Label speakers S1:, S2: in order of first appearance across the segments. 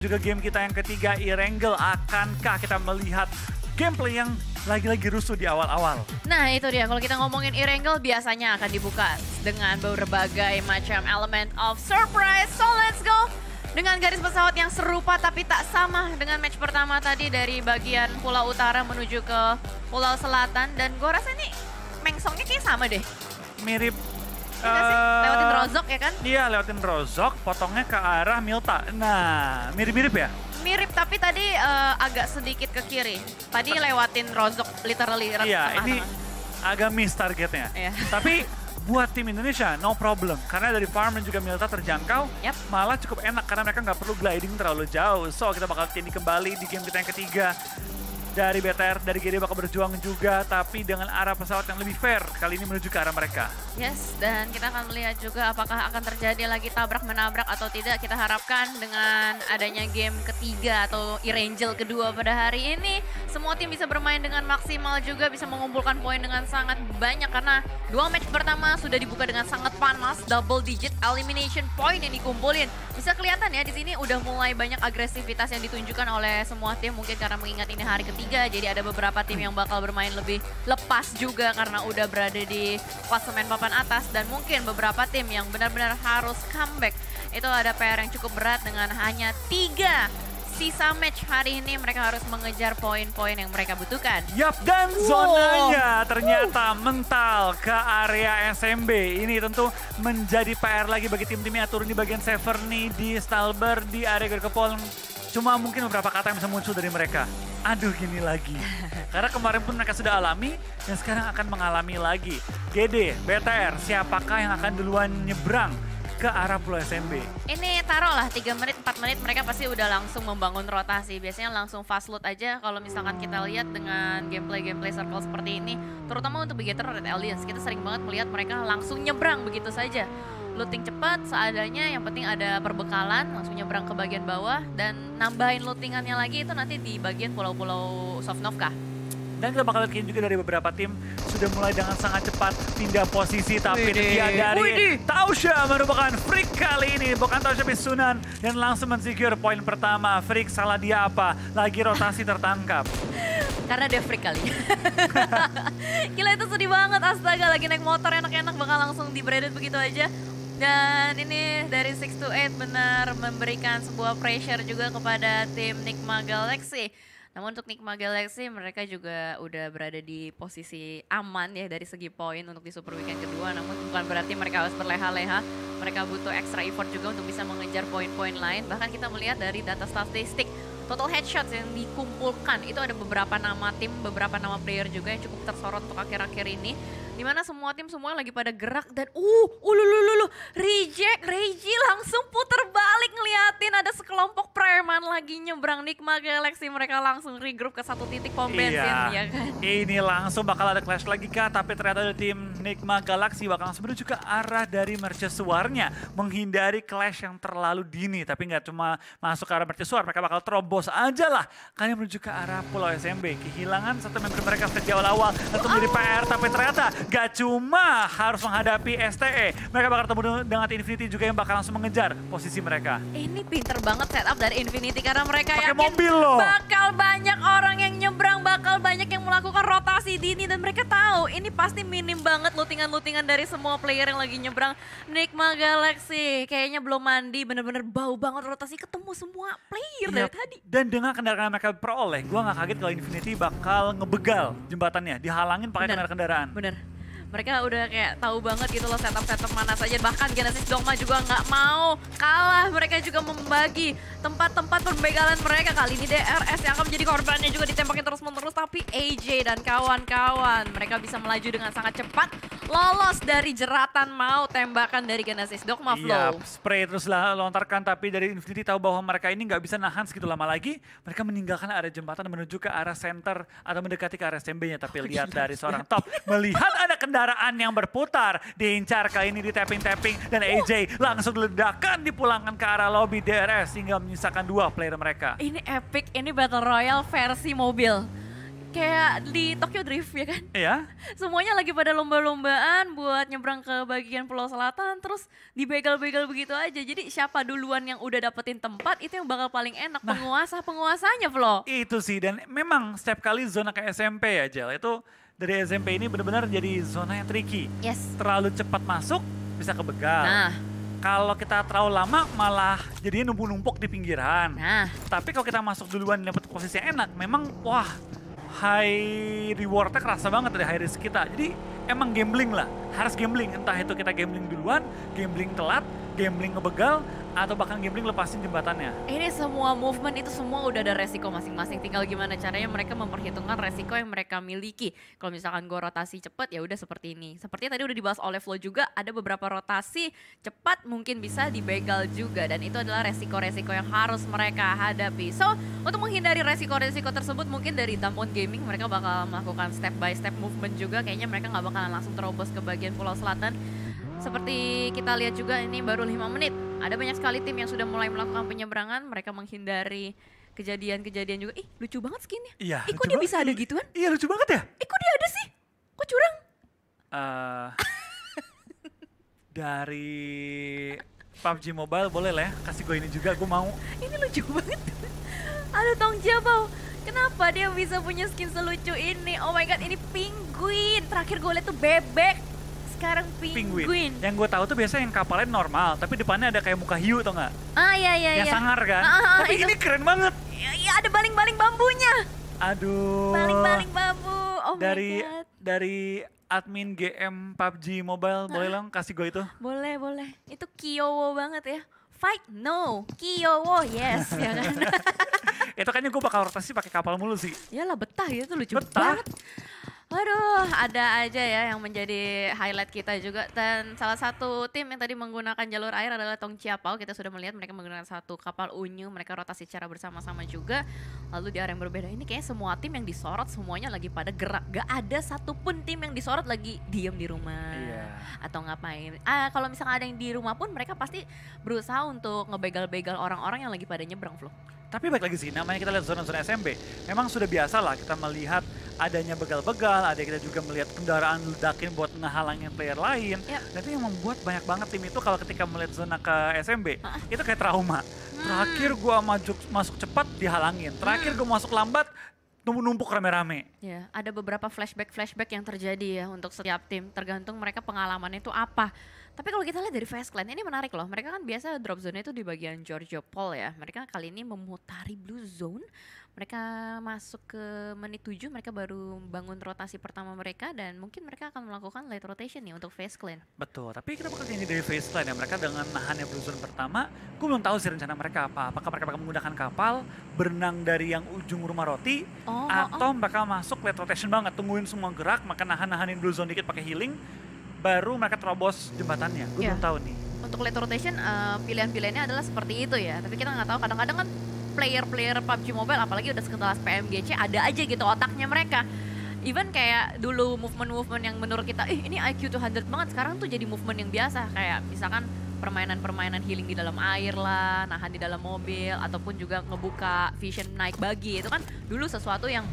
S1: Juga game kita yang ketiga, Erangel. Akankah kita melihat gameplay yang lagi-lagi rusuh di awal-awal?
S2: Nah itu dia, kalau kita ngomongin Erangel biasanya akan dibuka dengan berbagai macam element of surprise. So let's go! Dengan garis pesawat yang serupa tapi tak sama dengan match pertama tadi dari bagian Pulau Utara menuju ke Pulau Selatan. Dan gue rasa ini mengsongnya kayak sama deh.
S1: Mirip.
S2: Iya sih? Lewatin Rozok ya kan?
S1: Iya, lewatin Rozok, potongnya ke arah Milta. Nah, mirip-mirip ya?
S2: Mirip tapi tadi agak sedikit ke kiri. Tadi lewatin Rozok literally.
S1: Iya, ini agak miss targetnya.
S2: Iya.
S1: Tapi buat tim Indonesia, no problem. Karena dari Farm dan juga Milta terjangkau, malah cukup enak karena mereka nggak perlu gliding terlalu jauh. So, kita bakal ini kembali di game kita yang ketiga. Dari BTR, dari GD bakal berjuang juga, tapi dengan arah pesawat yang lebih fair. Kali ini menuju ke arah mereka.
S2: Yes, dan kita akan melihat juga apakah akan terjadi lagi tabrak-menabrak atau tidak. Kita harapkan dengan adanya game ketiga atau Erangel kedua pada hari ini, semua tim bisa bermain dengan maksimal juga, bisa mengumpulkan poin dengan sangat banyak. Karena dua match pertama sudah dibuka dengan sangat panas, double digit elimination point yang dikumpulin. Bisa kelihatan ya di sini udah mulai banyak agresivitas yang ditunjukkan oleh semua tim, mungkin karena mengingat ini hari ketiga, jadi ada beberapa tim yang bakal bermain lebih lepas juga karena udah berada di klasemen papan atas, dan mungkin beberapa tim yang benar-benar harus comeback. Itu ada PR yang cukup berat dengan hanya 3 sisa match hari ini, mereka harus mengejar poin-poin yang mereka butuhkan.
S1: Yap, dan zonanya ternyata mental ke area SMB. Ini tentu menjadi PR lagi bagi tim-tim yang turun di bagian Sever nih, di Stalber, di area Gerkepol. Cuma mungkin beberapa kata yang bisa muncul dari mereka. Aduh, gini lagi. Karena kemarin pun mereka sudah alami dan sekarang akan mengalami lagi. GD, BTR, siapakah yang akan duluan nyebrang ke arah Pulau SMB?
S2: Ini taruhlah 3 menit, 4 menit mereka pasti udah langsung membangun rotasi. Biasanya langsung fast load aja kalau misalkan kita lihat dengan gameplay circle seperti ini. Terutama untuk Begetter Red Alliance, kita sering banget melihat mereka langsung nyebrang begitu saja. Looting cepat seadanya, yang penting ada perbekalan, langsung nyebrang ke bagian bawah. Dan nambahin lootingannya lagi itu nanti di bagian pulau-pulau Sovnovka.
S1: Dan kita bakal lihat juga dari beberapa tim sudah mulai dengan sangat cepat pindah posisi. Tapi dia dari Tausha merupakan Freak kali ini. Bukan Tausha tapi Sunan. Dan langsung mensecure poin pertama. Freak salah dia apa? Lagi rotasi tertangkap.
S2: Karena dia freak kali. Gila itu sedih banget, astaga. Lagi naik motor enak-enak bakal langsung di-braided begitu aja. Dan ini dari 6 to 8 benar memberikan sebuah pressure juga kepada tim Nigma Galaxy. Namun untuk Nigma Galaxy mereka juga udah berada di posisi aman ya dari segi poin untuk di Super Weekend kedua. Namun bukan berarti mereka harus berleha-leha. Mereka butuh extra effort juga untuk bisa mengejar poin-poin lain. Bahkan kita melihat dari data statistik total headshots yang dikumpulkan itu ada beberapa nama tim, beberapa nama player juga yang cukup tersorot untuk akhir-akhir ini. Dimana semua tim semua lagi pada gerak dan reject, Reiji langsung puter balik ngeliatin ada sekelompok preman lagi nyebrang Nigma Galaxy, mereka langsung regroup ke satu titik pom bensin ya kan.
S1: Ini langsung bakal ada clash lagi kah, tapi ternyata ada tim Nigma Galaxy bakal langsung menuju ke arah dari mercusuarnya, menghindari clash yang terlalu dini. Tapi nggak cuma masuk ke arah mercusuar, mereka bakal terobos aja lah kalian menuju ke arah Pulau SMB. Kehilangan satu member mereka sejak awal-awal tentu menjadi PR, tapi ternyata gak cuma harus menghadapi STE, mereka bakal ketemu dengan Infinity juga yang bakal langsung mengejar posisi mereka.
S2: Ini pinter banget setup dari Infinity karena mereka
S1: pakai
S2: yakin
S1: mobil loh.
S2: Bakal banyak orang yang nyebrang, bakal banyak yang melakukan rotasi dini, dan mereka tahu ini pasti minim banget lootingan-lootingan dari semua player yang lagi nyebrang. Nigma Galaxy kayaknya belum mandi, bener-bener bau banget rotasi, ketemu semua player dari tadi.
S1: Dan dengan kendaraan mereka peroleh, gue gak kaget kalau Infinity bakal ngebegal jembatannya, dihalangin pakai kendaraan.
S2: Bener. Mereka udah kayak tahu banget gitu loh setup-setup mana saja. Bahkan Genesis Dogma juga nggak mau kalah. Mereka juga membagi tempat-tempat pembegalan mereka. Kali ini DRS yang akan menjadi korbannya juga ditembakin terus-menerus. Tapi AJ dan kawan-kawan mereka bisa melaju dengan sangat cepat. Lolos dari jeratan mau tembakan dari Genesis Dogma Flow.
S1: Iya, spray terus lontarkan. Tapi dari Infinity tahu bahwa mereka ini nggak bisa nahan segitu lama lagi. Mereka meninggalkan area jembatan menuju ke arah center atau mendekati ke arah SMB-nya. Tapi lihat dari seorang top melihat ada kendaraan yang berputar, diincar kali ini di tapping-tapping, dan AJ langsung ledakan dipulangkan ke arah lobby DRS hingga menyisakan 2 player mereka.
S2: Ini epic, ini Battle Royale versi mobil. kayak di Tokyo Drift ya kan.
S1: Iya.
S2: Semuanya lagi pada lomba-lombaan buat nyebrang ke bagian Pulau Selatan, terus dibegal-begal begitu aja. Jadi siapa duluan yang udah dapetin tempat itu yang bakal paling enak, penguasanya Flo.
S1: Itu sih, dan memang setiap kali zona ke SMP ya Jel, itu dari SMP ini benar-benar jadi zona yang tricky.
S2: Yes.
S1: Terlalu cepat masuk bisa kebegal.
S2: Nah.
S1: Kalau kita terlalu lama malah jadinya numpuk-numpuk di pinggiran.
S2: Nah.
S1: Tapi kalau kita masuk duluan dan dapat posisi yang enak, memang wah high rewardnya kerasa banget dari high risk kita. Jadi emang gambling lah, harus gambling. Entah itu kita gambling duluan, gambling telat, gambling ngebegal, atau bahkan gambling lepasin jembatannya.
S2: Ini semua movement itu semua udah ada resiko masing-masing. Tinggal gimana caranya mereka memperhitungkan resiko yang mereka miliki. Kalau misalkan gue rotasi cepat ya udah seperti ini. Seperti tadi udah dibahas oleh Flo juga, ada beberapa rotasi cepat mungkin bisa dibegal juga. Dan itu adalah resiko-resiko yang harus mereka hadapi. So untuk menghindari resiko-resiko tersebut mungkin dari Dump On Gaming mereka bakal melakukan step by step movement juga. Kayaknya mereka nggak bakalan langsung terobos ke bagian Pulau Selatan. Seperti kita lihat juga ini baru 5 menit. Ada banyak sekali tim yang sudah mulai melakukan penyeberangan. Mereka menghindari kejadian-kejadian juga. Ih lucu banget skinnya.
S1: Iya,
S2: Ih kok dia bisa ada gituan?
S1: Iya lucu banget ya.
S2: Ih kok dia ada sih? Kok curang?
S1: Dari PUBG Mobile boleh lah ya, kasih gue ini juga, gue mau.
S2: Ini lucu banget. Aduh Tong Jabau, kenapa dia bisa punya skin selucu ini? Oh my god, ini penguin. Terakhir gue liat tuh bebek. Sekarang penguin.
S1: Yang gue tahu tuh biasanya yang kapalnya normal, tapi depannya ada kayak muka hiu tau nggak?
S2: Ah iya iya.
S1: Yang sangar kan? Tapi
S2: itu.
S1: ini keren banget.
S2: Iya ada baling-baling bambunya.
S1: Aduh.
S2: Baling-baling bambu. Oh
S1: dari,
S2: my god.
S1: Dari admin GM PUBG Mobile, boleh dong kasih gue itu?
S2: Boleh, boleh. Itu Kyowo banget ya. Fight no, Kyowo yes ya kan.
S1: Itu kayaknya gue bakal rotasi pakai kapal mulu sih.
S2: Yalah betah ya tuh lucu
S1: Betah.
S2: banget. Waduh, ada aja ya yang menjadi highlight kita juga. Dan salah satu tim yang tadi menggunakan jalur air adalah Tong Ciapao. Kita sudah melihat mereka menggunakan satu kapal unyu. Mereka rotasi secara bersama-sama juga. Lalu di area yang berbeda ini kayaknya semua tim yang disorot semuanya lagi pada gerak. Gak ada satupun tim yang disorot lagi diem di rumah.
S1: Iya.
S2: Atau ngapain. Kalau misalnya ada yang di rumah pun mereka pasti berusaha untuk ngebegal-begal orang-orang yang lagi pada nyebrang, Flo.
S1: Tapi balik lagi sih, namanya kita lihat zona-zona SMB. Memang sudah biasa lah kita melihat adanya begal-begal, ada kita juga melihat kendaraan ledakin buat ngehalangin player lain.
S2: Yep.
S1: Dan itu yang membuat banyak banget tim itu kalau ketika melihat zona ke SMB, itu kayak trauma. Terakhir gua masuk cepat dihalangin, terakhir gua masuk lambat, numpuk rame-rame.
S2: Ya, ada beberapa flashback yang terjadi ya untuk setiap tim, tergantung mereka pengalamannya itu apa. Tapi kalau kita lihat dari FaZe Clan ini menarik loh, mereka kan biasa drop zone itu di bagian Georgiopol ya. Mereka kali ini memutari Blue Zone, mereka masuk ke menit 7, mereka baru bangun rotasi pertama mereka dan mungkin mereka akan melakukan late rotation nih untuk FaZe Clan.
S1: Betul, tapi kita bakal ini dari FaZe Clan ya, mereka dengan nahannya Blue Zone pertama, gue belum tahu sih rencana mereka apa. Apakah mereka bakal menggunakan kapal, berenang dari yang ujung rumah roti, atau mereka masuk late rotation banget, tungguin semua gerak, maka nahan-nahanin Blue Zone dikit pakai healing, baru mereka terobos jembatannya. Gue belum tahu nih.
S2: Untuk late rotation pilihan-pilihannya adalah seperti itu ya. Tapi kita nggak tahu, kadang-kadang kan player-player PUBG Mobile apalagi udah sekelas PMGC ada aja gitu otaknya mereka. Even kayak dulu movement-movement yang menurut kita ini IQ 200 banget, sekarang tuh jadi movement yang biasa. Kayak misalkan permainan-permainan healing di dalam air lah, nahan di dalam mobil, ataupun juga ngebuka vision naik bagi. Itu kan dulu sesuatu yang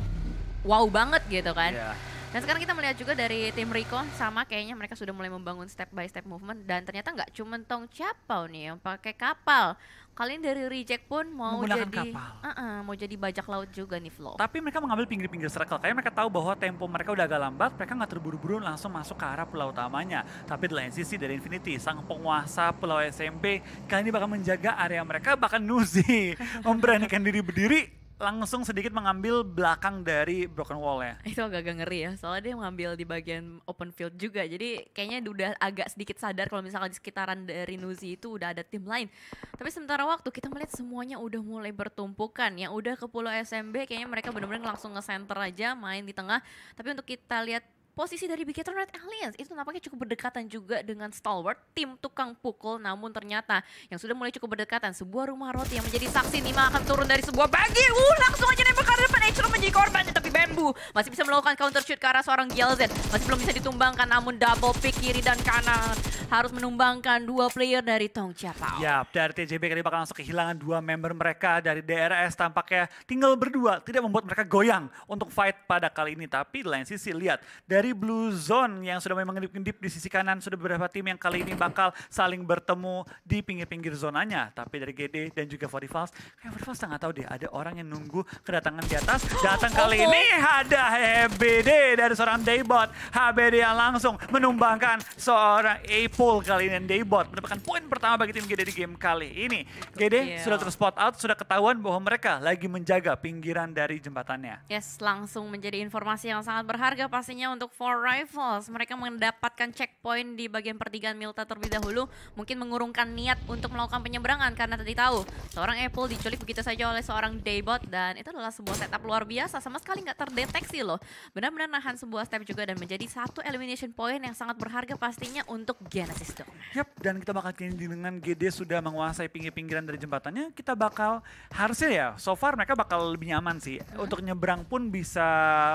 S2: wow banget gitu kan.
S1: Yeah.
S2: Dan sekarang kita melihat juga dari tim Rico, sama kayaknya mereka sudah mulai membangun step by step movement. Dan ternyata nggak cuma Tong Ciapao nih yang pakai kapal. Kali ini dari Reject pun mau mau jadi bajak laut juga nih Flo.
S1: Tapi mereka mengambil pinggir-pinggir circle, kayak mereka tahu bahwa tempo mereka udah agak lambat, mereka nggak terburu-buru langsung masuk ke arah pulau utamanya. Tapi di lain sisi dari Infinity, sang penguasa pulau SMP, kali ini bakal menjaga area mereka, bahkan Nuzi memberanikan diri berdiri, langsung sedikit mengambil belakang dari Broken Wall ya.
S2: Itu agak-agak ngeri ya, soalnya dia mengambil di bagian open field juga. Jadi kayaknya udah agak sedikit sadar kalau misalkan di sekitaran dari Nuzi itu udah ada tim lain. Tapi sementara waktu kita melihat semuanya udah mulai bertumpukan. Yang udah ke Pulau SMB kayaknya mereka benar-benar langsung nge-center aja, main di tengah. Tapi untuk kita lihat posisi dari Bigetron Red Alliance itu nampaknya cukup berdekatan juga dengan Stalwart, tim tukang pukul. Namun ternyata yang sudah mulai cukup berdekatan, sebuah rumah roti yang menjadi saksi Nima akan turun dari sebuah bagi. Langsung aja nembak ke depan, Echiro menjadi korban. Tapi Embu masih bisa melakukan counter shoot ke arah seorang Gyalzen. Masih belum bisa ditumbangkan, namun double pick kiri dan kanan. Harus menumbangkan 2 player dari Tong Chapao.
S1: Ya, dari TJB kali bakal langsung kehilangan 2 member mereka dari DRS, tampaknya tinggal berdua, tidak membuat mereka goyang untuk fight pada kali ini. Tapi di lain sisi lihat, dari Blue Zone yang sudah memang ngedip-ngedip di sisi kanan, sudah beberapa tim yang kali ini bakal saling bertemu di pinggir-pinggir zonanya. Tapi dari GD dan juga Fortifals, kayak Fortifals nggak tahu deh, ada orang yang nunggu kedatangan di atas. Datang kali ini ada HBD dari seorang Daybot. HBD yang langsung menumbangkan seorang Apple kali ini, dan Daybot mendapatkan poin pertama bagi tim GD di game kali ini. GD sudah terspot out, sudah ketahuan bahwa mereka lagi menjaga pinggiran dari jembatannya.
S2: Yes, langsung menjadi informasi yang sangat berharga pastinya untuk For Rivals. Mereka mendapatkan checkpoint di bagian pertigaan Milta terlebih dahulu. Mungkin mengurungkan niat untuk melakukan penyeberangan karena tadi tahu seorang Apple diculik begitu saja oleh seorang Daybot. Dan itu adalah sebuah setup luar biasa, sama sekali nggak terdeteksi loh. Benar-benar nahan sebuah step juga dan menjadi satu elimination point yang sangat berharga pastinya untuk Genesis Dogma.
S1: Yap, dan kita bakal kini dengan GD sudah menguasai pinggir-pinggiran dari jembatannya, kita bakal harusnya ya, so far mereka bakal lebih nyaman sih. Untuk nyebrang pun bisa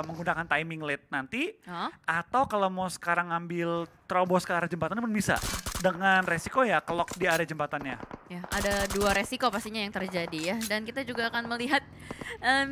S1: menggunakan timing late nanti, atau kalau mau sekarang ngambil terobos ke arah jembatannya pun bisa. Dengan resiko ya kelok di area jembatannya.
S2: Ya, ada 2 resiko pastinya yang terjadi ya. Dan kita juga akan melihat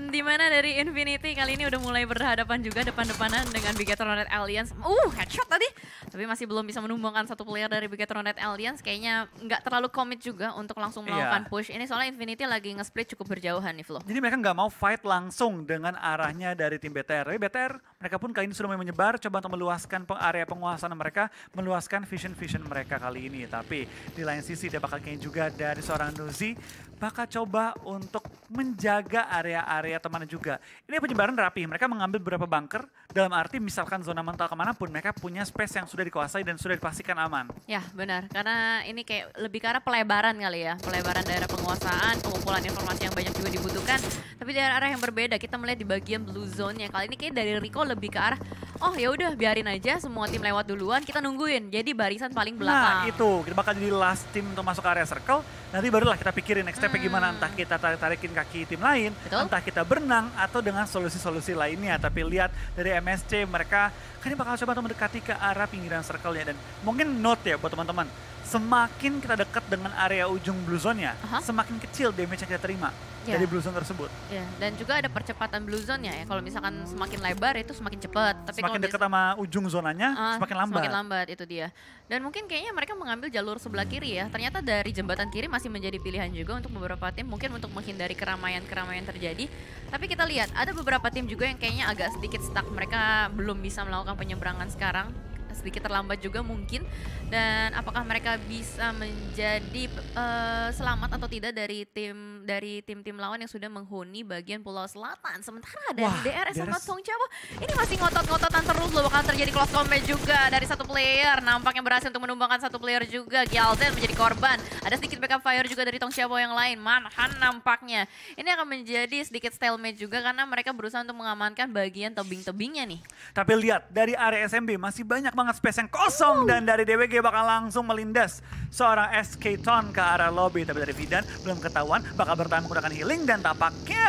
S2: di mana dari Infinity kali ini udah mulai berhadapan juga depan-depanan dengan Bigetron Red Alliance. Headshot tadi. Tapi masih belum bisa menumbangkan satu player dari Bigetron Red Alliance. Kayaknya nggak terlalu commit juga untuk langsung melakukan push. Ini soalnya Infinity lagi nge-split cukup berjauhan nih, Flo.
S1: Jadi mereka nggak mau fight langsung dengan arahnya dari tim BTR. Tapi BTR mereka pun kali ini sudah mulai menyebar, coba untuk meluaskan area penguasaan mereka, meluaskan vision mereka kali ini. Tapi di lain sisi dia bakal kayaknya juga dari seorang Nuzi bakal coba untuk menjaga area-area temannya juga. Ini penyebaran rapi, mereka mengambil beberapa bunker, dalam arti misalkan zona mental kemanapun, mereka punya space yang sudah dikuasai dan sudah dipastikan aman.
S2: Ya benar, karena ini kayak lebih ke arah pelebaran kali ya, pelebaran daerah penguasaan, pengumpulan informasi yang banyak juga dibutuhkan. Tapi dari arah yang berbeda, kita melihat di bagian blue zone-nya kali ini kayak dari Rico lebih ke arah, oh ya udah biarin aja semua tim lewat duluan, kita nungguin, jadi barisan paling belakang.
S1: Nah itu, kita bakal jadi last tim untuk masuk ke area circle, nanti barulah kita pikirin next step-nya gimana, entah kita tarikin kaki tim lain, entah kita berenang, atau dengan solusi-solusi lainnya. Tapi lihat dari MSC, mereka kan ini bakal coba untuk mendekati ke arah pinggiran circle-nya. Dan mungkin note ya buat teman-teman, semakin kita dekat dengan area ujung blue zone-nya, semakin kecil damage yang kita terima dari blue zone tersebut.
S2: Ya, dan juga ada percepatan blue zone-nya ya. Kalau misalkan semakin lebar itu semakin cepat. Tapi
S1: semakin dekat sama ujung zonanya, semakin lambat.
S2: Semakin lambat, itu dia. Dan mungkin kayaknya mereka mengambil jalur sebelah kiri ya. Ternyata dari jembatan kiri masih menjadi pilihan juga untuk beberapa tim. Mungkin untuk menghindari keramaian-keramaian terjadi. Tapi kita lihat, ada beberapa tim juga yang kayaknya agak sedikit stuck. Mereka belum bisa melakukan penyeberangan sekarang. Sedikit terlambat juga mungkin. Dan apakah mereka bisa menjadi selamat atau tidak dari tim-tim lawan yang sudah menghuni bagian Pulau Selatan. Sementara dari DRS sama Tong Chapao ini masih ngotot-ngototan terus loh. Bakal terjadi close combat juga dari satu player. Nampaknya berhasil untuk menumbangkan satu player juga. Gyalzen menjadi korban. Ada sedikit backup fire juga dari Tong Chapao yang lain. Manhan nampaknya. Ini akan menjadi sedikit stalemate juga karena mereka berusaha untuk mengamankan bagian tebing-tebingnya nih.
S1: Tapi lihat dari area SMB masih banyak banget space yang kosong, dan dari DWG bakal langsung melindas seorang SK Ton ke arah lobby. Tapi dari Vidan belum ketahuan, bakal bertahan menggunakan healing, dan tampaknya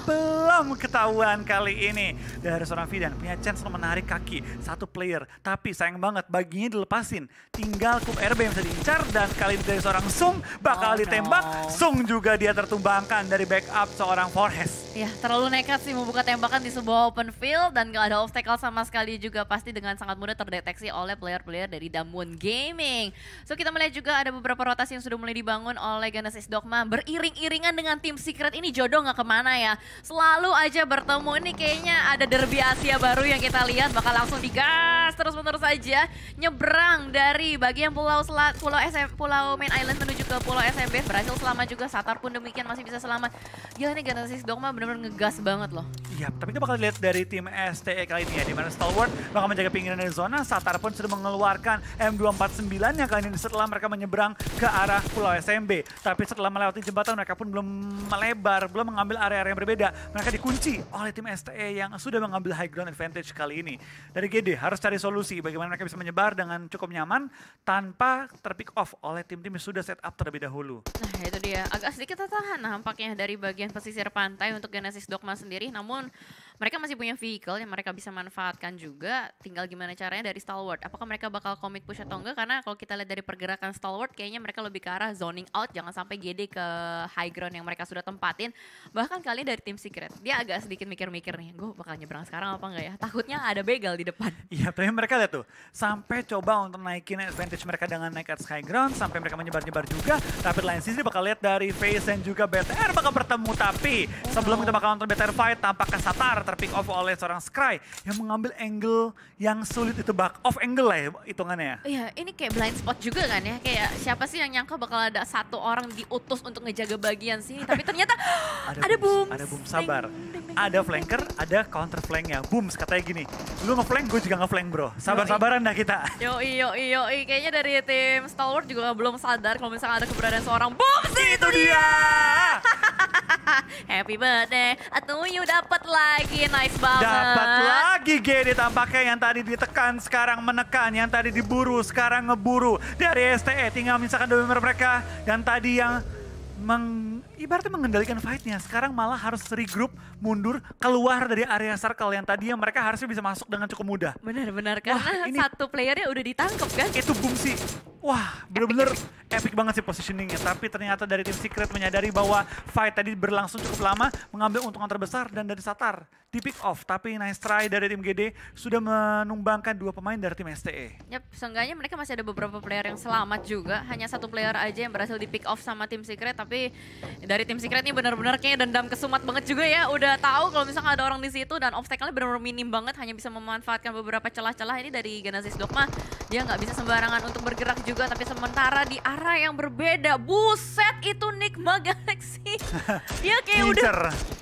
S1: belum ketahuan kali ini. Dari seorang Vidan punya chance untuk menarik kaki satu player, tapi sayang banget baginya dilepasin. Tinggal Kup RB yang bisa diincar, dan kali ini dari seorang Sung bakal ditembak. Sung juga dia tertumbangkan dari backup seorang Forhes.
S2: Ya, terlalu nekat sih membuka tembakan di sebuah open field dan gak ada obstacle sama sekali juga, pasti dengan sangat mudah terdeteksi oleh player-player dari Damwon Gaming. So kita melihat juga ada beberapa rotasi yang sudah mulai dibangun oleh Genesis Dogma beriring-iringan dengan tim Secret. Ini jodoh gak kemana ya, selalu aja bertemu. Ini kayaknya ada derby Asia baru yang kita lihat, bakal langsung digas terus-menerus aja nyebrang dari bagian pulau main island menuju ke pulau SMB. Berhasil selamat juga, Satar pun demikian masih bisa selamat. Gila nih Genesis Dogma benar-benar ngegas banget loh.
S1: Iya, tapi kita bakal lihat dari tim STE kali ini ya, di mana Stalwart bakal menjaga pinggiran dari zona. Satar pun sudah mengeluarkan M249-nya kali ini setelah mereka menyeberang ke arah Pulau SMB. Tapi setelah melewati jembatan, mereka pun belum melebar, belum mengambil area-area yang berbeda. Mereka dikunci oleh tim STE yang sudah mengambil high ground advantage kali ini. Dari GD harus cari solusi bagaimana mereka bisa menyebar dengan cukup nyaman tanpa terpick off oleh tim-tim yang sudah set up terlebih dahulu.
S2: Nah itu dia, agak sedikit tertahan nampaknya dari bagian pesisir pantai untuk Genesis Dogma sendiri. Namun mereka masih punya vehicle yang mereka bisa manfaatkan juga. Tinggal gimana caranya dari Stalwart. Apakah mereka bakal commit push atau enggak? Karena kalau kita lihat dari pergerakan Stalwart, kayaknya mereka lebih ke arah zoning out. Jangan sampai GD ke high ground yang mereka sudah tempatin. Bahkan kali dari tim Secret, dia agak sedikit mikir-mikir nih, gue bakal nyebrang sekarang apa enggak ya? Takutnya ada begal di depan.
S1: Iya, tapi mereka lihat tuh, sampai coba untuk naikin advantage mereka dengan naik atas high ground, sampai mereka menyebar-nyebar juga. Tapi lain sisi bakal lihat dari FaZe dan juga BTR bakal bertemu. Tapi sebelum kita bakal nonton BTR fight, tampaknya Satar terpick off oleh seorang Scry yang mengambil angle yang sulit itu, back off angle lah ya hitungannya ya.
S2: Iya, ini kayak blind spot juga kan ya. Kayak siapa sih yang nyangka bakal ada satu orang diutus untuk ngejaga bagian sini. Tapi ternyata ada boom.
S1: Ada boom, sabar. Ada flanker, ada counter flanknya. Booms katanya gini, lu nge-flank, gue juga nge-flank bro. Sabar-sabaran dah kita.
S2: Yoi. Kayaknya dari tim Stalwart juga belum sadar kalau misalnya ada keberadaan seorang boom sih.
S1: Itu dia!
S2: Happy birthday, Atuyu dapat lagi, nice banget.
S1: Dapat lagi GD tampaknya, yang tadi ditekan sekarang menekan, yang tadi diburu sekarang ngeburu. Dari STE tinggal menyisakan 2 member mereka, dan tadi yang ibaratnya mengendalikan fightnya, sekarang malah harus regroup, mundur, keluar dari area circle yang tadi yang mereka harusnya bisa masuk dengan cukup mudah.
S2: Benar-benar, karena satu playernya udah ditangkap kan.
S1: Itu boom sih. Wah, bener-bener epic banget sih positioningnya. Tapi ternyata dari tim Secret menyadari bahwa fight tadi berlangsung cukup lama, mengambil untungan terbesar, dan dari Satar di pick off. Tapi nice try dari tim GD sudah menumbangkan 2 pemain dari tim STE.
S2: Yap, seenggaknya mereka masih ada beberapa player yang selamat juga. Hanya 1 player aja yang berhasil di pick off sama tim Secret. Tapi dari tim Secret ini benar-benar kayak dendam kesumat banget juga ya. Udah tahu kalau misalnya ada orang di situ dan obstacle-nya benar-benar minim banget. Hanya bisa memanfaatkan beberapa celah-celah ini dari Genesis Dogma. Dia nggak bisa sembarangan untuk bergerak juga. Tapi sementara di arah yang berbeda, buset itu Nigma Galaxy. Dia kayak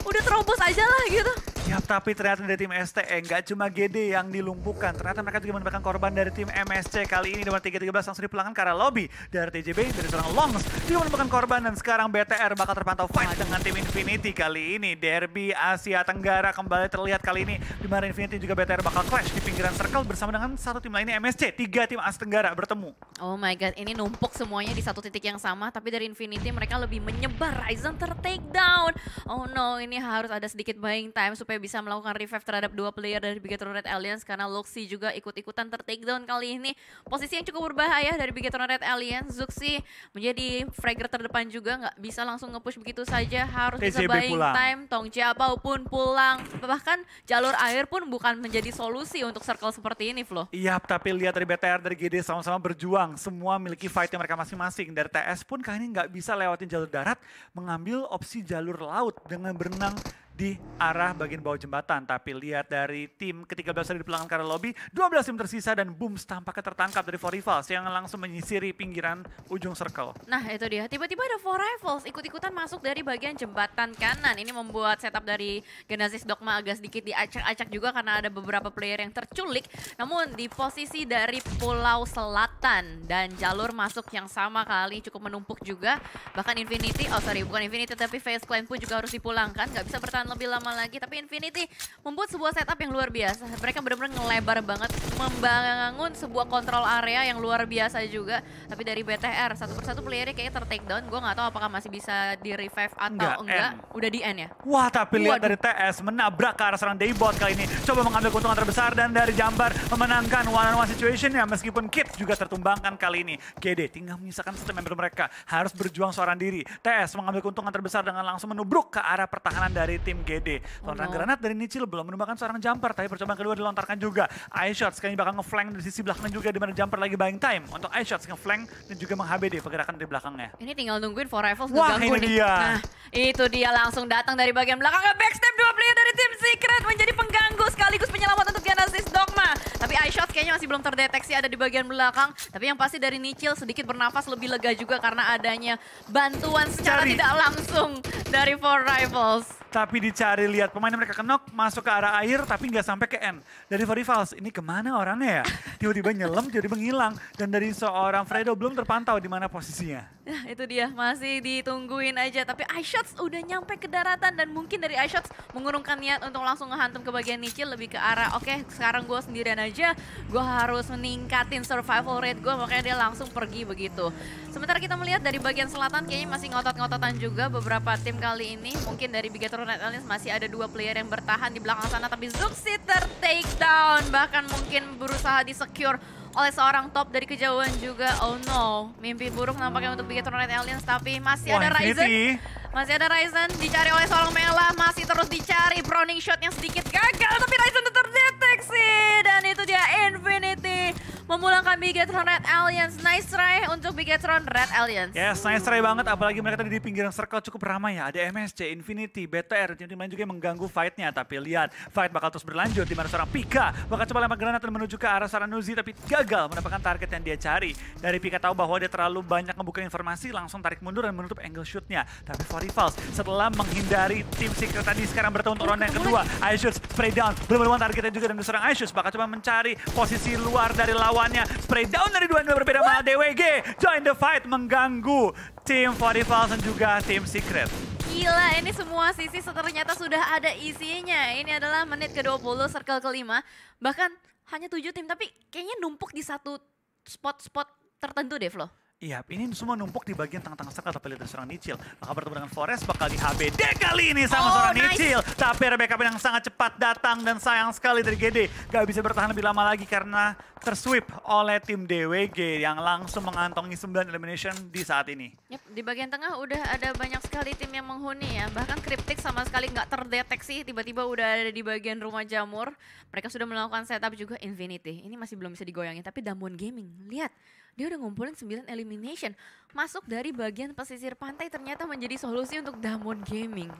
S2: udah terobos aja lah gitu.
S1: Ya, tapi ternyata dari tim STE nggak cuma GD yang dilumpuhkan. Ternyata mereka juga mendapatkan korban dari tim MSC. Kali ini nomor 3-13 langsung dipulangkan ke arah lobby. Dari TJB, dari seorang Longs juga mendapatkan korban. Dan sekarang BTR bakal terpantau fight dengan tim Infinity. Kali ini Derby Asia Tenggara kembali terlihat kali ini. Di mana Infinity juga BTR bakal clash di pinggiran circle bersama dengan satu tim lainnya MSC. 3 tim Asia Tenggara bertemu.
S2: Oh my god, ini numpuk semuanya di satu titik yang sama. Tapi dari Infinity mereka lebih menyebar. Ryzen ter-take down. Oh no, ini harus ada sedikit buying time supaya bisa melakukan revive terhadap 2 player dari Bigetron Red Alliance. Karena Luxi juga ikut-ikutan ter-take down kali ini. Posisi yang cukup berbahaya dari Bigetron Red Alliance. Zuxi menjadi fragger terdepan juga. Nggak bisa langsung nge-push begitu saja. Harus bisa buying time. Tong Jiabao pun pulang. Bahkan jalur air pun bukan menjadi solusi untuk circle seperti ini, Flo.
S1: Iya, tapi lihat dari BTR, dari GD sama-sama berjuang. Semua memiliki fight yang mereka masing-masing. Dari TS pun kali ini nggak bisa lewatin jalur darat. Mengambil opsi jalur laut dengan berenang di arah bagian bawah jembatan. Tapi lihat dari tim ke-13 dari pelanggan karena lobby, 12 tim tersisa dan Booms tampaknya tertangkap dari 4 Rivals yang langsung menyisiri pinggiran ujung circle.
S2: Nah itu dia, tiba-tiba ada 4 Rivals ikut-ikutan masuk dari bagian jembatan kanan. Ini membuat setup dari Genesis Dogma agak sedikit diacak-acak juga karena ada beberapa player yang terculik. Namun di posisi dari Pulau Selatan dan jalur masuk yang sama kali cukup menumpuk juga. Bahkan Infinity, bukan Infinity tapi FaZe Clan pun juga harus dipulangkan. Gak bisa bertahan lebih lama lagi, tapi Infinity membuat sebuah setup yang luar biasa. Mereka benar-benar ngelebar banget, membangun sebuah kontrol area yang luar biasa juga. Tapi dari BTR, satu persatu playernya kayaknya ter-take down. Gue nggak tahu apakah masih bisa di-revive atau enggak. Udah di end ya?
S1: Wah, tapi lihat dari TS menabrak ke arah seorang Daybot kali ini. Coba mengambil keuntungan terbesar dan dari Jambar memenangkan one-on-one situationnya. Meskipun Kit juga tertumbangkan kali ini. GD tinggal menyisakan satu member mereka. Harus berjuang seorang diri. TS mengambil keuntungan terbesar dengan langsung menubruk ke arah pertahanan dari tim GD. Lontaran granat dari Nichil belum menumbangkan seorang Jumper, tapi percobaan kedua dilontarkan juga. iShots kayaknya bakal nge-flank dari sisi belakang juga, di mana Jumper lagi buying time untuk iShots nge-flank dan juga meng-HBD pergerakan dari belakangnya.
S2: Ini tinggal nungguin 4 Rivals
S1: ngeganggu nih.
S2: Dia. Nah, itu dia langsung datang dari bagian belakang, backstep 2 player dari tim Secret menjadi pengganggu sekaligus penyelamat untuk Genesis Dogma. Tapi iShots kayaknya masih belum terdeteksi ada di bagian belakang. Tapi yang pasti dari Nichil sedikit bernafas lebih lega juga karena adanya bantuan secara tidak langsung dari 4 Rivals.
S1: Tapi dicari, lihat pemain mereka kenok masuk ke arah air tapi nggak sampai ke end. Dari 4 Rivals, ini kemana orangnya ya? Tiba-tiba nyelam, jadi menghilang. Dan dari seorang Fredo belum terpantau di mana posisinya.
S2: Nah itu dia, masih ditungguin aja. Tapi iShots udah nyampe ke daratan dan mungkin dari iShots mengurungkan niat untuk langsung ngehantam ke bagian Nichil lebih ke arah, oke, sekarang gue sendirian aja. gue harus meningkatin survival rate gue, makanya dia langsung pergi begitu. Sementara kita melihat dari bagian selatan kayaknya masih ngotot-ngototan juga beberapa tim kali ini. Mungkin dari Bigetron Red Alliance masih ada 2 player yang bertahan di belakang sana, tapi Zuxi take down, bahkan mungkin berusaha di-secure oleh seorang top dari kejauhan juga. Oh no, mimpi buruk nampaknya untuk Bigetron Red Alliance, tapi masih ada Ryzen. Masih ada Ryzen, dicari oleh seorang Mela, masih terus dicari. Proning shot yang sedikit gagal, tapi Ryzen terdeteksi. Dan itu dia Infinity memulangkan Bigetron Red Alliance. Nice try untuk Bigetron Red Alliance.
S1: Yes, nice try banget. Apalagi mereka tadi di pinggiran circle cukup ramai ya. Ada MSC, Infinity, BTR, tim lain juga yang mengganggu fight-nya. Tapi lihat, fight bakal terus berlanjut. Di mana seorang Pika bakal coba lempar granat dan menuju ke arah Saranuzi, tapi gagal mendapatkan target yang dia cari. Dari Pika tahu bahwa dia terlalu banyak membuka informasi, langsung tarik mundur dan menutup angle shoot-nya. Tapi Forifals setelah menghindari tim Secret tadi, sekarang bertemu untuk ronde yang kedua. Aishus spray down, belum targetnya juga, dan seorang Aishus bakal coba mencari posisi luar dari lawannya. Spray down dari dua berbeda, malah DWG join the fight mengganggu tim Forifals dan juga tim Secret.
S2: Gila, ini semua sisi ternyata sudah ada isinya. Ini adalah menit ke-20, circle ke-5. Bahkan hanya 7 tim, tapi kayaknya numpuk di satu spot-spot tertentu deh, Flo.
S1: Iya, ini semua numpuk di bagian tengah-tengah circle, tapi lihat dari seorang Nichil. Bakal bertemu dengan Forest, bakal di HBD kali ini sama seorang Nichil. Tapi Rebecca yang sangat cepat datang dan sayang sekali dari GD. Gak bisa bertahan lebih lama lagi karena tersweep oleh tim DWG yang langsung mengantongi 9 elimination di saat ini.
S2: Yap, di bagian tengah udah ada banyak sekali tim yang menghuni ya. Bahkan Cryptic sama sekali nggak terdeteksi, tiba-tiba udah ada di bagian rumah jamur. Mereka sudah melakukan setup juga. Infinity. Ini masih belum bisa digoyangin, tapi Damwon Gaming, lihat. Dia udah ngumpulin 9 elimination. Masuk dari bagian pesisir pantai ternyata menjadi solusi untuk Damwon Gaming.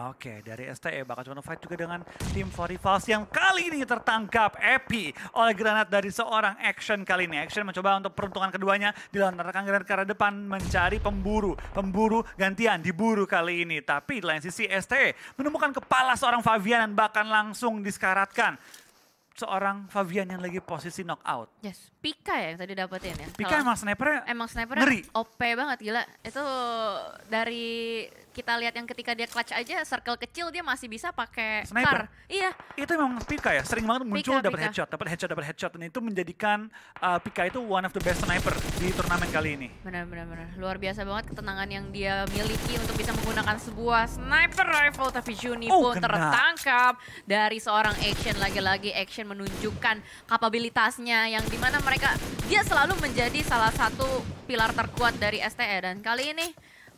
S1: Oke, dari STE bakal coba fight juga dengan tim Forifals yang kali ini tertangkap Epi oleh granat dari seorang Action kali ini. Action mencoba untuk peruntungan keduanya, dilontarkan granat ke arah depan mencari pemburu. Pemburu gantian diburu kali ini. Tapi di lain sisi STE menemukan kepala seorang Favian dan bahkan langsung diskaratkan. Seorang Favian yang lagi posisi knockout.
S2: Yes, Pika ya yang tadi dapetin ya.
S1: Pika emang snipernya ngeri.
S2: OP banget, gila. Itu dari kita lihat yang ketika dia clutch aja, circle kecil dia masih bisa pakai
S1: sniper.
S2: Iya.
S1: Itu emang Pika ya, sering banget muncul dapat headshot. Dan itu menjadikan Pika itu one of the best sniper di turnamen kali ini.
S2: Benar. Luar biasa banget ketenangan yang dia miliki untuk bisa menggunakan sebuah sniper rifle. Tapi Juni pun tertangkap dari seorang Action. Lagi-lagi Action menunjukkan kapabilitasnya yang dimana dia selalu menjadi salah satu pilar terkuat dari STE. Dan kali ini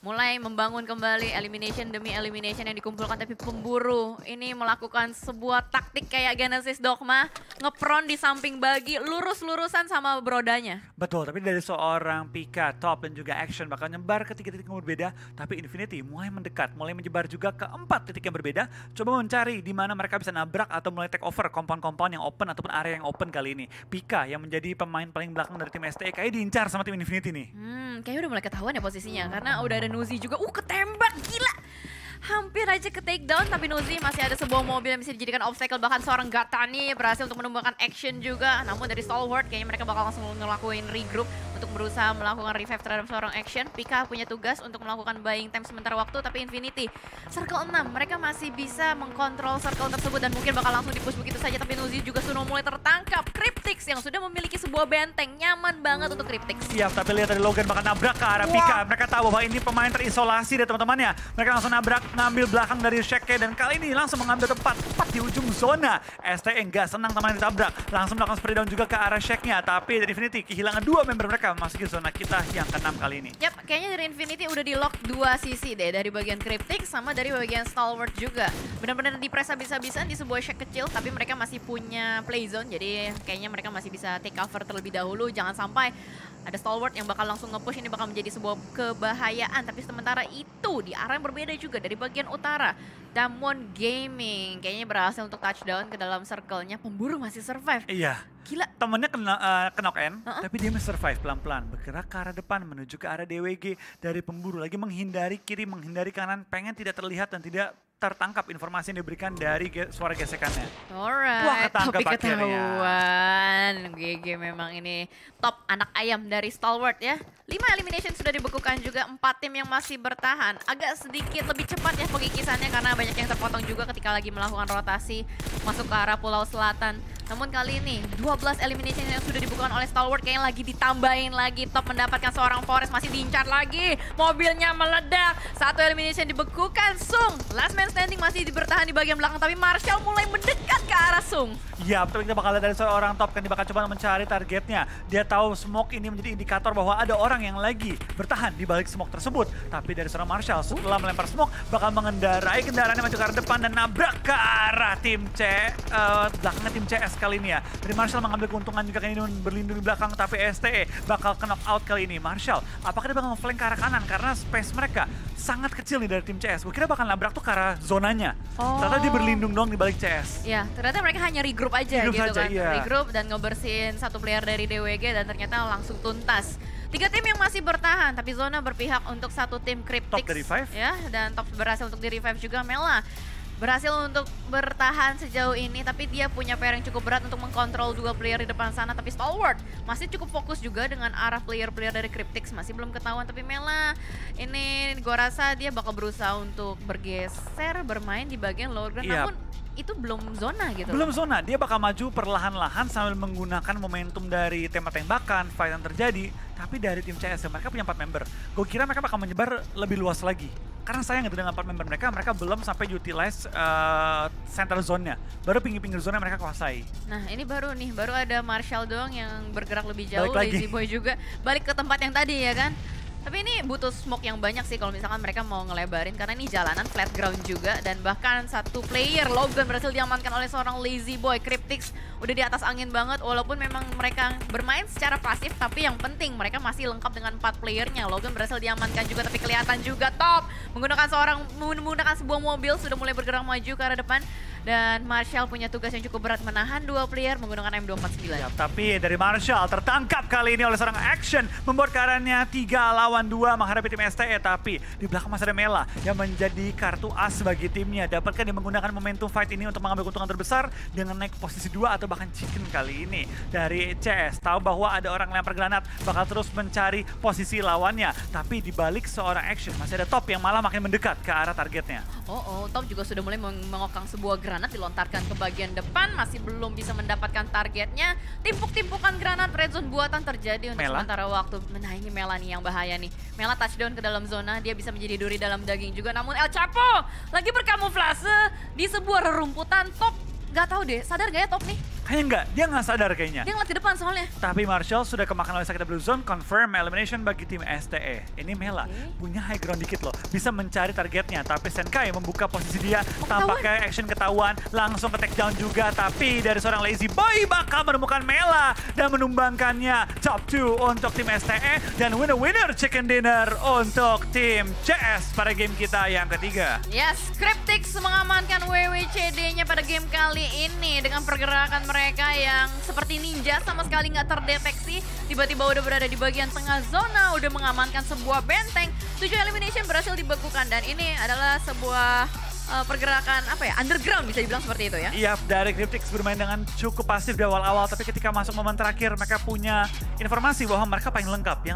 S2: mulai membangun kembali elimination demi elimination yang dikumpulkan, tapi pemburu ini melakukan sebuah taktik kayak Genesis Dogma, ngepron di samping bagi, lurus-lurusan sama brodanya.
S1: Betul, tapi dari seorang Pika, Top, dan juga Action bakal nyebar ke 3 titik yang berbeda, tapi Infinity mulai mendekat, mulai menyebar juga ke 4 titik yang berbeda, coba mencari di mana mereka bisa nabrak atau mulai take over kompon-kompon yang open ataupun area yang open kali ini. Pika yang menjadi pemain paling belakang dari tim STE kayak diincar sama tim Infinity nih.
S2: Kayaknya udah mulai ketahuan ya posisinya, karena udah ada Nuzi juga, ketembak, gila. Hampir aja ke take down, tapi Nuzi masih ada sebuah mobil yang bisa dijadikan obstacle. Bahkan seorang Gatani berhasil untuk menemukan Action juga. Namun dari Stalwart kayaknya mereka bakal langsung ngelakuin regroup untuk berusaha melakukan revive terhadap seorang Action. Pika punya tugas untuk melakukan buying time sementara waktu, tapi Infinity circle 6 mereka masih bisa mengkontrol circle tersebut dan mungkin bakal langsung dipush begitu saja. Tapi Nuzi juga sudah mulai tertangkap. Cryptix yang sudah memiliki sebuah benteng, nyaman banget untuk Cryptix.
S1: Siap, tapi lihat dari Logan bakal nabrak ke arah Pika. Mereka tahu bahwa ini pemain terisolasi dari teman-temannya. Mereka langsung nabrak, ngambil belakang dari Sheke, dan kali ini langsung mengambil tempat tepat di ujung zona. STE nggak senang temannya ditabrak, langsung melakukan spray down juga ke arah Shake-nya, tapi dari Infinity kehilangan 2 member mereka memasuki zona kita yang ke-6 kali ini.
S2: Yap, kayaknya dari Infinity udah di lock 2 sisi deh, dari bagian Cryptic sama dari bagian Stalwart juga. Benar-benar di-press habis-habisan di sebuah Shake kecil, tapi mereka masih punya play zone, jadi kayaknya mereka masih bisa take cover terlebih dahulu. Jangan sampai ada Stalwart yang bakal langsung nge-push, ini bakal menjadi sebuah kebahayaan. Tapi sementara itu di arah yang berbeda juga dari bagian utara, Damwon Gaming kayaknya berhasil untuk touchdown ke dalam circle-nya. Pemburu masih survive.
S1: Iya.
S2: Gila.
S1: Temennya kena knock-in, tapi dia masih survive pelan-pelan. Bergerak ke arah depan menuju ke arah DWG dari pemburu. Lagi menghindari kiri, menghindari kanan, pengen tidak terlihat dan tidak tertangkap informasi yang diberikan dari suara gesekannya.
S2: Alright,
S1: wah, ketangkap
S2: tapi ketahuan. GG memang ini top anak ayam dari Stalwart ya. 5 elimination sudah dibekukan juga, 4 tim yang masih bertahan. Agak sedikit lebih cepat ya pengikisannya karena banyak yang terpotong juga ketika lagi melakukan rotasi masuk ke arah Pulau Selatan. Namun kali ini 12 elimination yang sudah dibuka oleh Stalwart kayaknya lagi ditambahin lagi. Top mendapatkan seorang Forest, masih diincar lagi. Mobilnya meledak. Satu elimination dibekukan. Sung, last man standing masih bertahan di bagian belakang. Tapi Marshall mulai mendekat ke arah Sung.
S1: Ya, betul, kita bakal lihat dari seorang top kan dia bakal coba mencari targetnya. Dia tahu smoke ini menjadi indikator bahwa ada orang yang lagi bertahan di balik smoke tersebut. Tapi dari seorang Marshall setelah melempar smoke bakal mengendarai kendaraannya maju ke arah depan dan nabrak ke arah tim belakangnya tim CS kali ini ya. Dari Marshall mengambil keuntungan juga kali ini berlindung di belakang, tapi STE bakal knock out kali ini. Marshall, apakah dia bakal nge-flank ke arah kanan karena space mereka sangat kecil nih dari tim CS. Gue kira bakal nabrak tuh ke arah zonanya. Ternyata dia berlindung dong di balik CS.
S2: Ya, ternyata mereka hanya regroup aja
S1: Regroup
S2: gitu
S1: saja,
S2: kan.
S1: iya.
S2: Regroup dan ngebersihin satu player dari DWG dan ternyata langsung tuntas. 3 tim yang masih bertahan, tapi Zona berpihak untuk satu tim Cryptix.
S1: Top di-revive.
S2: Ya, dan Top berhasil untuk di-revive juga. Mela berhasil untuk bertahan sejauh ini, tapi dia punya PR yang cukup berat untuk mengkontrol 2 player di depan sana. Tapi Stalwart masih cukup fokus juga dengan arah player-player dari Cryptix. Masih belum ketahuan, tapi Mela ini gua rasa dia bakal berusaha untuk bergeser, bermain di bagian lower ground.
S1: Yap.
S2: Namun itu belum zona gitu.
S1: Belum zona, dia bakal maju perlahan-lahan sambil menggunakan momentum dari tembak-tembakan, fight yang terjadi. Tapi dari tim CS, mereka punya 4 member. Gue kira mereka bakal menyebar lebih luas lagi. Karena sayang gitu dengan 4 member mereka belum sampai utilize center zone-nya. Baru pinggir-pinggir zone yang mereka kuasai.
S2: Nah ini baru ada Marshall doang yang bergerak lebih jauh,
S1: Balik lagi.
S2: Lazy Boy juga balik ke tempat yang tadi ya kan. Tapi ini butuh smoke yang banyak sih kalau misalkan mereka mau ngelebarin, karena ini jalanan flat ground juga. Dan bahkan satu player, Logan, berhasil diamankan oleh seorang Lazy Boy. Cryptix udah di atas angin banget, walaupun memang mereka bermain secara pasif, tapi yang penting mereka masih lengkap dengan 4 playernya. Logan berhasil diamankan juga, tapi kelihatan juga Top menggunakan sebuah mobil sudah mulai bergerak maju ke arah depan. Dan Marshall punya tugas yang cukup berat, menahan 2 player menggunakan M249.
S1: Ya, tapi dari Marshall tertangkap kali ini oleh seorang Action, membuat keadaannya 3 lawan 2 menghadapi tim STE. Tapi di belakang masih ada Mela yang menjadi kartu as bagi timnya. Dapatkah dia menggunakan momentum fight ini untuk mengambil keuntungan terbesar dengan naik posisi 2 atau bahkan chicken kali ini. Dari CS tahu bahwa ada orang lempar granat, bakal terus mencari posisi lawannya. Tapi di balik seorang Action masih ada Top yang malah makin mendekat ke arah targetnya.
S2: Top juga sudah mulai mengokang sebuah granat, dilontarkan ke bagian depan, masih belum bisa mendapatkan targetnya. Timpuk-timpukan granat red zone buatan terjadi untuk
S1: Mela.
S2: sementara waktu. Nah ini Mela nih yang bahaya nih. Mela touchdown ke dalam zona, dia bisa menjadi duri dalam daging juga. Namun El Chapo lagi berkamuflase di sebuah rerumputan. Top gak tahu deh, sadar gak ya Top nih?
S1: Kayaknya enggak, dia nggak sadar kayaknya.
S2: Dia ngeliat ke depan soalnya.
S1: Tapi Marshall sudah kemakan oleh sakit blue zone, confirm elimination bagi tim STE. Ini Mela punya high ground dikit loh, bisa mencari targetnya. Tapi Senkai membuka posisi dia, tampaknya Action ketahuan, langsung ke take down juga. Tapi dari seorang Lazy Boy bakal menemukan Mela dan menumbangkannya. Top 2 untuk tim STE dan winner chicken dinner untuk tim CS pada game kita yang ketiga.
S2: Yes, Cryptix mengamankan WWCD-nya pada game kali ini dengan pergerakan mereka yang seperti ninja, sama sekali nggak terdeteksi. Tiba-tiba udah berada di bagian tengah zona, udah mengamankan sebuah benteng. 7 elimination berhasil dibekukan dan ini adalah sebuah pergerakan underground bisa dibilang seperti itu ya.
S1: Iya, dari Cryptix bermain dengan cukup pasif di awal-awal, tapi ketika masuk momen terakhir mereka punya informasi bahwa mereka paling lengkap. Yang